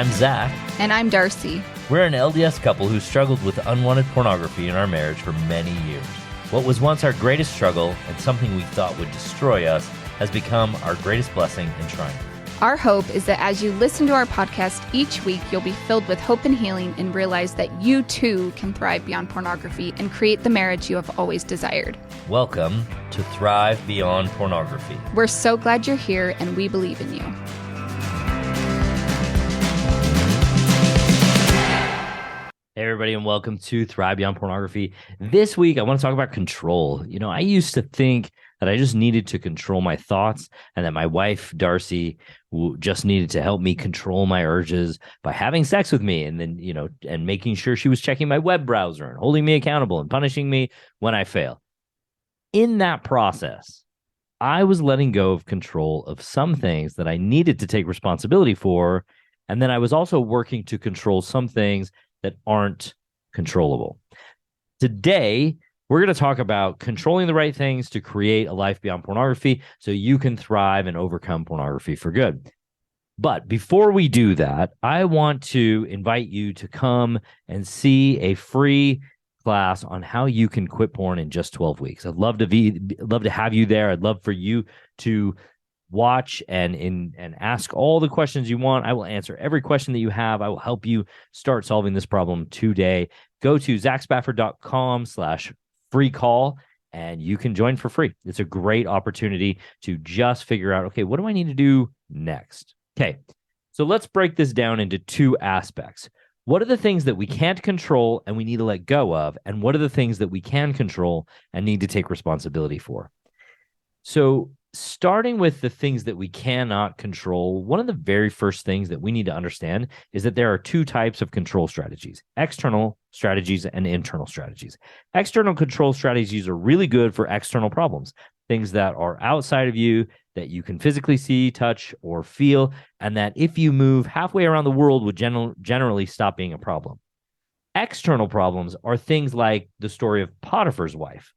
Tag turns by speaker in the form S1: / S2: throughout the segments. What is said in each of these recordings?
S1: I'm Zach.
S2: And I'm Darcy.
S1: We're an LDS couple who struggled with unwanted pornography in our marriage for many years. What was once our greatest struggle and something we thought would destroy us has become our greatest blessing and triumph.
S2: Our hope is that as you listen to our podcast each week, you'll be filled with hope and healing and realize that you too can thrive beyond pornography and create the marriage you have always desired.
S1: Welcome to Thrive Beyond Pornography.
S2: We're so glad you're here and we believe in you.
S1: Hey everybody, and welcome to Thrive Beyond Pornography. This week, I want to talk about control. I used to think that I just needed to control my thoughts and that my wife, Darcy, just needed to help me control my urges by having sex with me and then, and making sure she was checking my web browser and holding me accountable and punishing me when I fail. In that process, I was letting go of control of some things that I needed to take responsibility for, and then I was also working to control some things that aren't controllable. Today, we're going to talk about controlling the right things to create a life beyond pornography so you can thrive and overcome pornography for good. But before we do that, I want to invite you to come and see a free class on how you can quit porn in just 12 weeks. I'd love to have you there. I'd love for you to watch and ask all the questions you want. I will answer every question that you have. I will help you start solving this problem today. Go to zachspafford.com/free call and you can join for free. It's a great opportunity to just figure out, okay, what do I need to do next? Okay, so let's break this down into two aspects. What are the things that we can't control and we need to let go of? And what are the things that we can control and need to take responsibility for? So starting with the things that we cannot control, one of the very first things that we need to understand is that there are two types of control strategies: external strategies and internal strategies. External control strategies are really good for external problems, things that are outside of you, that you can physically see, touch, or feel, and that if you move halfway around the world would generally stop being a problem. External problems are things like the story of Potiphar's wife.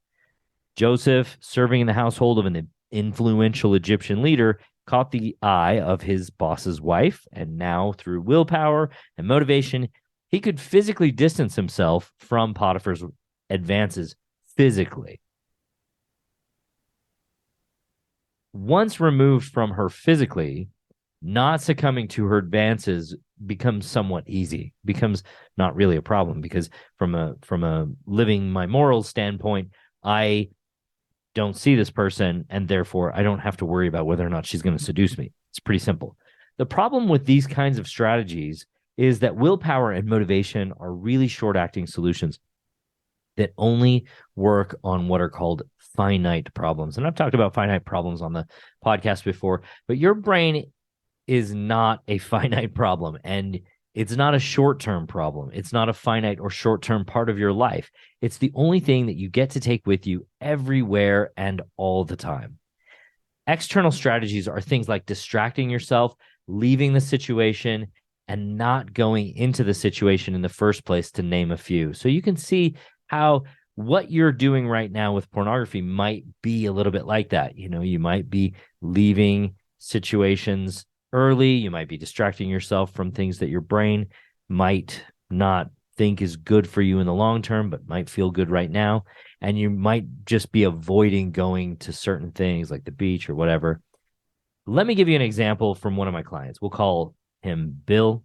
S1: Joseph, serving in the household of an influential Egyptian leader, caught the eye of his boss's wife, and now through willpower and motivation, he could physically distance himself from Potiphar's advances physically. Once removed from her physically, not succumbing to her advances becomes somewhat easy, becomes not really a problem, because from a living my morals standpoint, I don't see this person, and therefore I don't have to worry about whether or not she's going to seduce me. It's pretty simple. The problem with these kinds of strategies is that willpower and motivation are really short-acting solutions that only work on what are called finite problems. And I've talked about finite problems on the podcast before, but your brain is not a finite problem, and it's not a short-term problem. It's not a finite or short-term part of your life. It's the only thing that you get to take with you everywhere and all the time. External strategies are things like distracting yourself, leaving the situation, and not going into the situation in the first place, to name a few. So you can see how what you're doing right now with pornography might be a little bit like that. You might be leaving situations early. You might be distracting yourself from things that your brain might not think is good for you in the long term, but might feel good right now. And you might just be avoiding going to certain things like the beach or whatever. Let me give you an example from one of my clients. We'll call him Bill.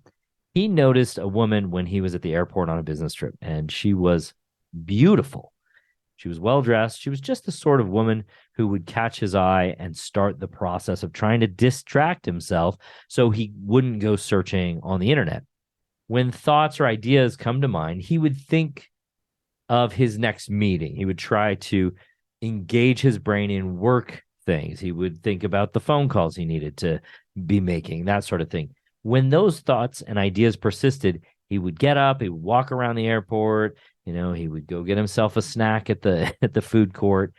S1: He noticed a woman when he was at the airport on a business trip, and she was beautiful. She was well-dressed. She was just the sort of woman who would catch his eye and start the process of trying to distract himself so he wouldn't go searching on the internet. When thoughts or ideas come to mind, he would think of his next meeting. He would try to engage his brain in work things. He would think about the phone calls he needed to be making, that sort of thing. When those thoughts and ideas persisted, he would get up, he would walk around the airport, he would go get himself a snack at the food court.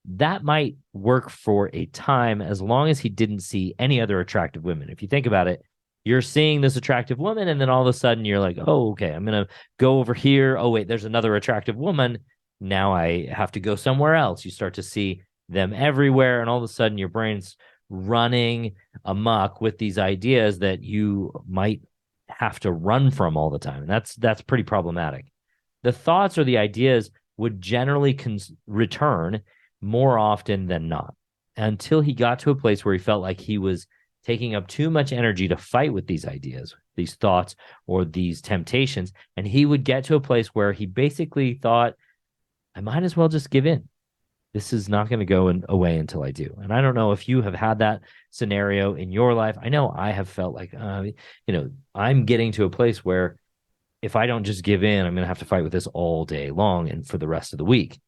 S1: That might work for a time as long as he didn't see any other attractive women. If you think about it, you're seeing this attractive woman, and then all of a sudden you're like, oh, okay, I'm going to go over here. Oh, wait, there's another attractive woman. Now I have to go somewhere else. You start to see them everywhere, and all of a sudden your brain's running amok with these ideas that you might have to run from all the time. And that's pretty problematic. The thoughts or the ideas would generally return more often than not, until he got to a place where he felt like he was taking up too much energy to fight with these ideas, these thoughts, or these temptations. And he would get to a place where he basically thought, I might as well just give in. This is not going to go away until I do. And I don't know if you have had that scenario in your life. I know I have felt like, I'm getting to a place where if I don't just give in, I'm going to have to fight with this all day long and for the rest of the week.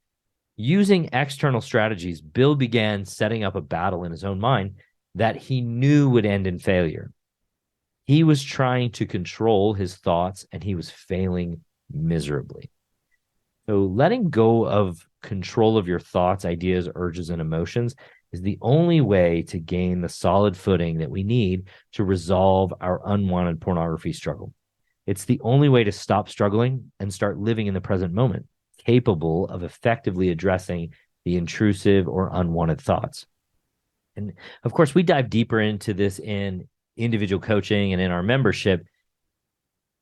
S1: Using external strategies, Bill began setting up a battle in his own mind that he knew would end in failure. He was trying to control his thoughts, and he was failing miserably. So letting go of control of your thoughts, ideas, urges, and emotions is the only way to gain the solid footing that we need to resolve our unwanted pornography struggle. It's the only way to stop struggling and start living in the present moment, capable of effectively addressing the intrusive or unwanted thoughts. And of course, we dive deeper into this in individual coaching and in our membership,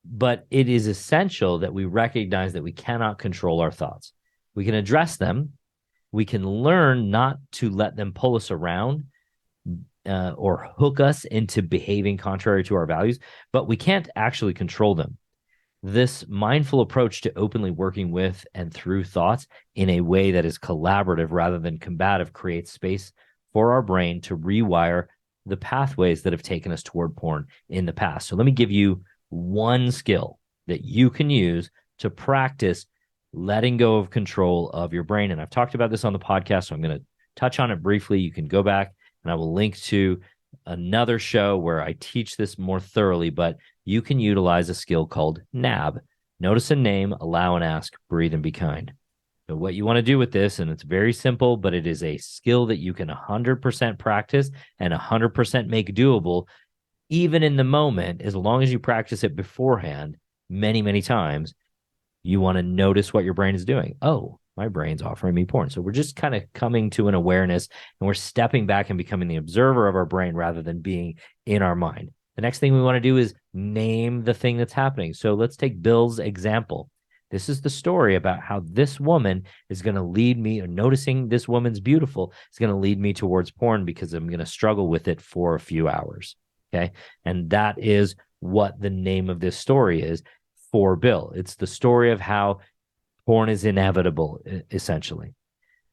S1: but it is essential that we recognize that we cannot control our thoughts. We can address them. We can learn not to let them pull us around or hook us into behaving contrary to our values, but we can't actually control them. This mindful approach to openly working with and through thoughts in a way that is collaborative rather than combative creates space for our brain to rewire the pathways that have taken us toward porn in the past. So let me give you one skill that you can use to practice letting go of control of your brain. And I've talked about this on the podcast, so I'm going to touch on it briefly. You can go back and I will link to another show where I teach this more thoroughly, but you can utilize a skill called NAB. Notice a name, allow and ask, breathe and be kind. So what you want to do with this, and it's very simple, but it is a skill that you can 100% practice and 100% make doable, even in the moment, as long as you practice it beforehand many, many times. You want to notice what your brain is doing. Oh, my brain's offering me porn. So we're just kind of coming to an awareness, and we're stepping back and becoming the observer of our brain rather than being in our mind. The next thing we want to do is name the thing that's happening. So let's take Bill's example. This is the story about how this woman is going to lead me, or noticing this woman's beautiful is going to lead me towards porn because I'm going to struggle with it for a few hours. Okay. And that is what the name of this story is for Bill. It's the story of how porn is inevitable, essentially.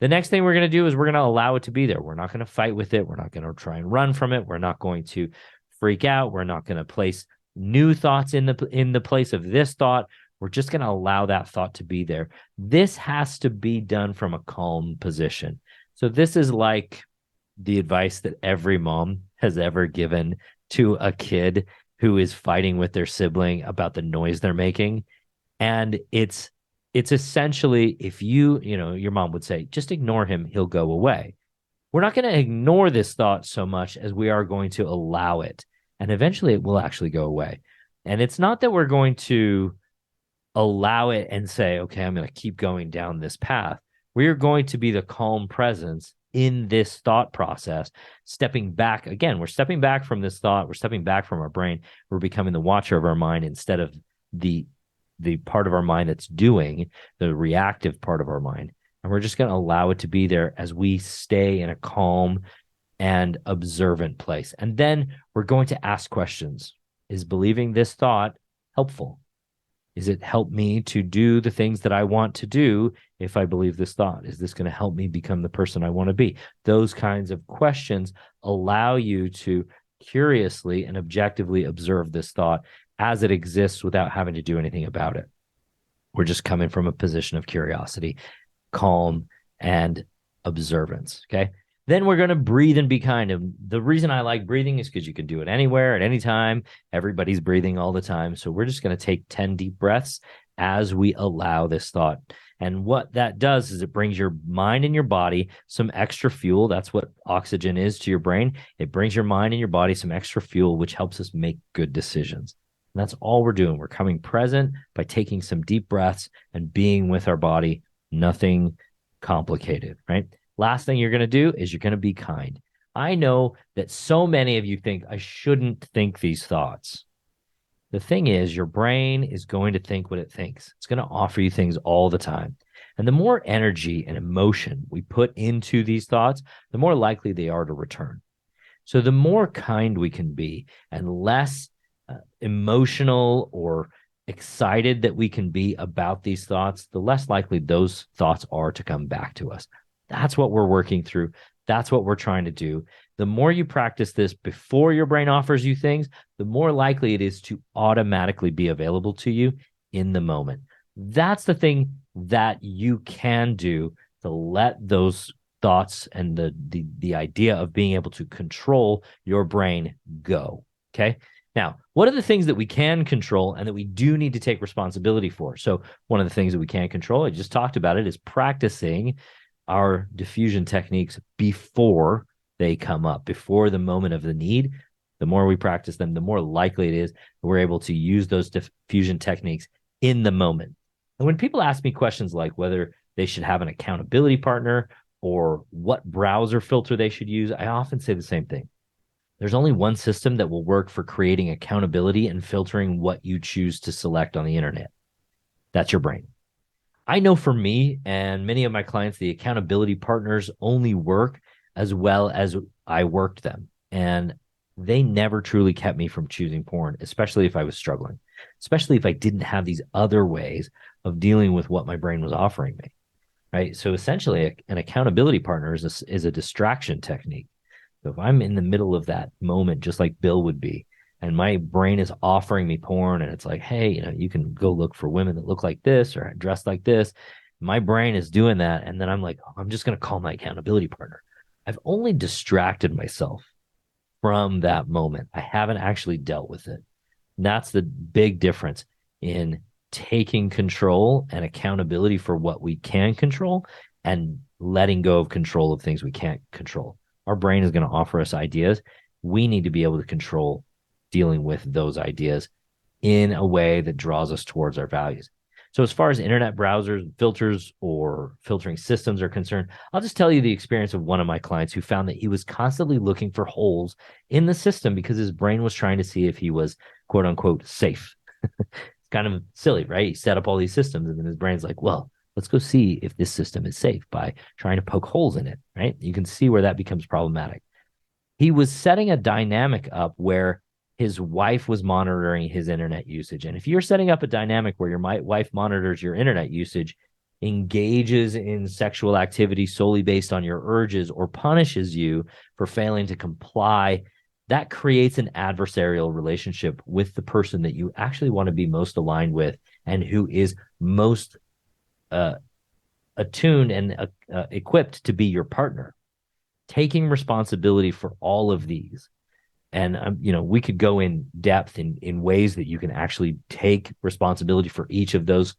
S1: The next thing we're going to do is we're going to allow it to be there. We're not going to fight with it. We're not going to try and run from it. We're not going to freak out. We're not going to place new thoughts in the place of this thought. We're just going to allow that thought to be there. This has to be done from a calm position. So this is like the advice that every mom has ever given to a kid who is fighting with their sibling about the noise they're making. And it's essentially, if your mom would say, just ignore him, he'll go away. We're not going to ignore this thought so much as we are going to allow it. And eventually it will actually go away. And it's not that we're going to allow it and say, okay, I'm going to keep going down this path. We're going to be the calm presence in this thought process, stepping back. Again, we're stepping back from this thought. We're stepping back from our brain. We're becoming the watcher of our mind instead of the part of our mind that's doing the reactive part of our mind. And we're just going to allow it to be there as we stay in a calm and observant place. And then we're going to ask questions. Is believing this thought helpful? Is it help me to do the things that I want to do if I believe this thought? Is this going to help me become the person I want to be? Those kinds of questions allow you to curiously and objectively observe this thought as it exists without having to do anything about it. We're just coming from a position of curiosity, calm, and observance, okay? Then we're going to breathe and be kind. And the reason I like breathing is because you can do it anywhere at any time. Everybody's breathing all the time. So we're just going to take 10 deep breaths as we allow this thought. And what that does is it brings your mind and your body some extra fuel. That's what oxygen is to your brain. It brings your mind and your body some extra fuel, which helps us make good decisions. And that's all we're doing. We're coming present by taking some deep breaths and being with our body. Nothing complicated, right? Last thing you're going to do is you're going to be kind. I know that so many of you think I shouldn't think these thoughts. The thing is, your brain is going to think what it thinks. It's going to offer you things all the time. And the more energy and emotion we put into these thoughts, the more likely they are to return. So the more kind we can be and less emotional or excited that we can be about these thoughts, the less likely those thoughts are to come back to us. That's what we're working through. That's what we're trying to do. The more you practice this before your brain offers you things, the more likely it is to automatically be available to you in the moment. That's the thing that you can do to let those thoughts and the idea of being able to control your brain go. Okay. Now, what are the things that we can control and that we do need to take responsibility for? So one of the things that we can't control, I just talked about it, is practicing our diffusion techniques before they come up, before the moment of the need. The more we practice them, the more likely it is that we're able to use those diffusion techniques in the moment. And when people ask me questions like whether they should have an accountability partner or what browser filter they should use, I often say the same thing. There's only one system that will work for creating accountability and filtering what you choose to select on the internet. That's your brain. I know for me and many of my clients, the accountability partners only work as well as I worked them. And they never truly kept me from choosing porn, especially if I was struggling, especially if I didn't have these other ways of dealing with what my brain was offering me, right? So essentially, an accountability partner is a distraction technique. So if I'm in the middle of that moment, just like Bill would be, and my brain is offering me porn and it's like, hey, you can go look for women that look like this or dressed like this. My brain is doing that. And then I'm like, I'm just going to call my accountability partner. I've only distracted myself from that moment. I haven't actually dealt with it. And that's the big difference in taking control and accountability for what we can control and letting go of control of things we can't control. Our brain is going to offer us ideas. We need to be able to control dealing with those ideas in a way that draws us towards our values. So as far as internet browsers, filters, or filtering systems are concerned, I'll just tell you the experience of one of my clients who found that he was constantly looking for holes in the system because his brain was trying to see if he was, quote unquote, safe. It's kind of silly, right? He set up all these systems and then his brain's like, well, let's go see if this system is safe by trying to poke holes in it, right? You can see where that becomes problematic. He was setting a dynamic up where his wife was monitoring his internet usage. And if you're setting up a dynamic where your wife monitors your internet usage, engages in sexual activity solely based on your urges, or punishes you for failing to comply, that creates an adversarial relationship with the person that you actually want to be most aligned with and who is most attuned and equipped to be your partner. Taking responsibility for all of these, and we could go in depth in ways that you can actually take responsibility for each of those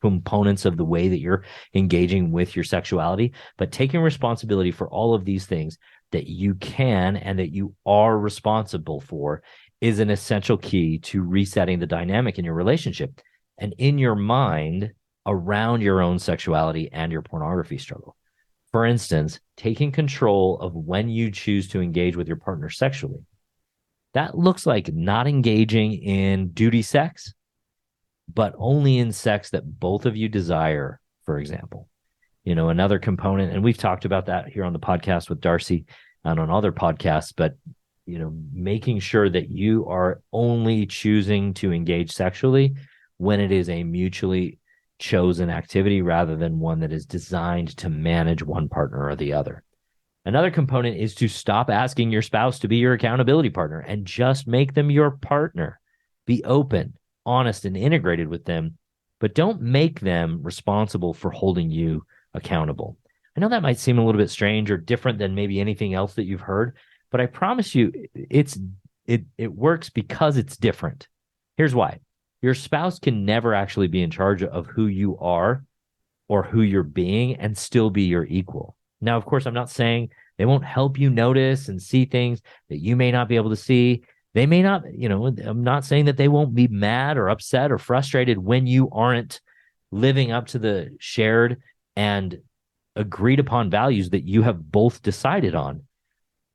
S1: components of the way that you're engaging with your sexuality. But taking responsibility for all of these things that you can and that you are responsible for is an essential key to resetting the dynamic in your relationship and in your mind around your own sexuality and your pornography struggle. For instance, taking control of when you choose to engage with your partner sexually. That looks like not engaging in duty sex, but only in sex that both of you desire, for example. Another component, and we've talked about that here on the podcast with Darcy and on other podcasts, but making sure that you are only choosing to engage sexually when it is a mutually chosen activity rather than one that is designed to manage one partner or the other. Another component is to stop asking your spouse to be your accountability partner and just make them your partner. Be open, honest, and integrated with them, but don't make them responsible for holding you accountable. I know that might seem a little bit strange or different than maybe anything else that you've heard, but I promise you it works because it's different. Here's why. Your spouse can never actually be in charge of who you are or who you're being and still be your equal. Now, of course, I'm not saying they won't help you notice and see things that you may not be able to see. They may not, I'm not saying that they won't be mad or upset or frustrated when you aren't living up to the shared and agreed upon values that you have both decided on.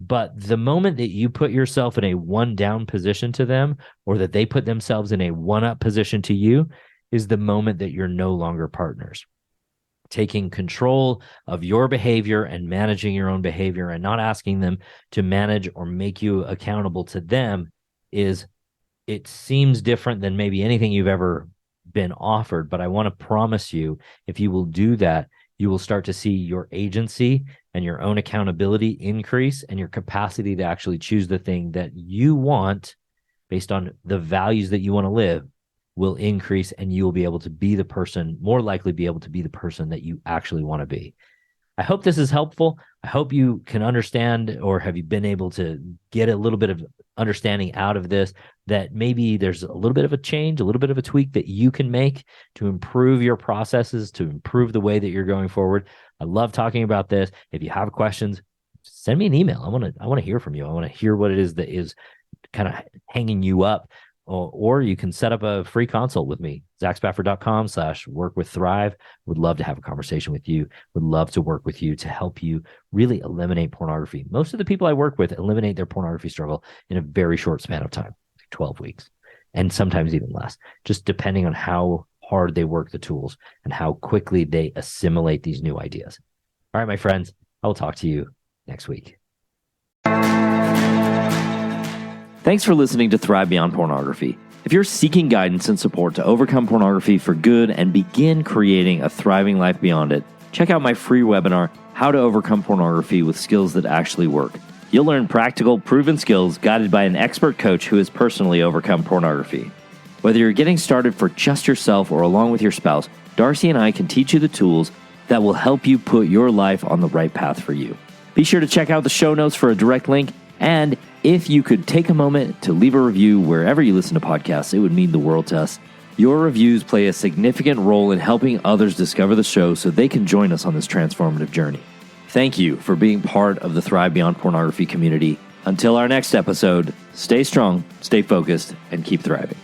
S1: But the moment that you put yourself in a one down position to them, or that they put themselves in a one up position to you, is the moment that you're no longer partners. Taking control of your behavior and managing your own behavior and not asking them to manage or make you accountable to them it seems different than maybe anything you've ever been offered. But I want to promise you, if you will do that, you will start to see your agency and your own accountability increase, and your capacity to actually choose the thing that you want based on the values that you want to live will increase, and you will be able to be the person, more likely be able to be the person that you actually want to be. I hope this is helpful. I hope you can understand, or have you been able to get a little bit of understanding out of this, that maybe there's a little bit of a change, a little bit of a tweak that you can make to improve your processes, to improve the way that you're going forward. I love talking about this. If you have questions, send me an email. I want to hear from you. I want to hear what it is that is kind of hanging you up. Or you can set up a free consult with me, zachspafford.com/workwiththrive. Would love to have a conversation with you. Would love to work with you to help you really eliminate pornography. Most of the people I work with eliminate their pornography struggle in a very short span of time, 12 weeks, and sometimes even less, just depending on how hard they work the tools and how quickly they assimilate these new ideas. All right, my friends, I will talk to you next week. Thanks for listening to Thrive Beyond Pornography. If you're seeking guidance and support to overcome pornography for good and begin creating a thriving life beyond it, check out my free webinar, How to Overcome Pornography with Skills That Actually Work. You'll learn practical, proven skills guided by an expert coach who has personally overcome pornography. Whether you're getting started for just yourself or along with your spouse, Darcy and I can teach you the tools that will help you put your life on the right path for you. Be sure to check out the show notes for a direct link, and if you could take a moment to leave a review wherever you listen to podcasts, it would mean the world to us. Your reviews play a significant role in helping others discover the show so they can join us on this transformative journey. Thank you for being part of the Thrive Beyond Pornography community. Until our next episode, stay strong, stay focused, and keep thriving.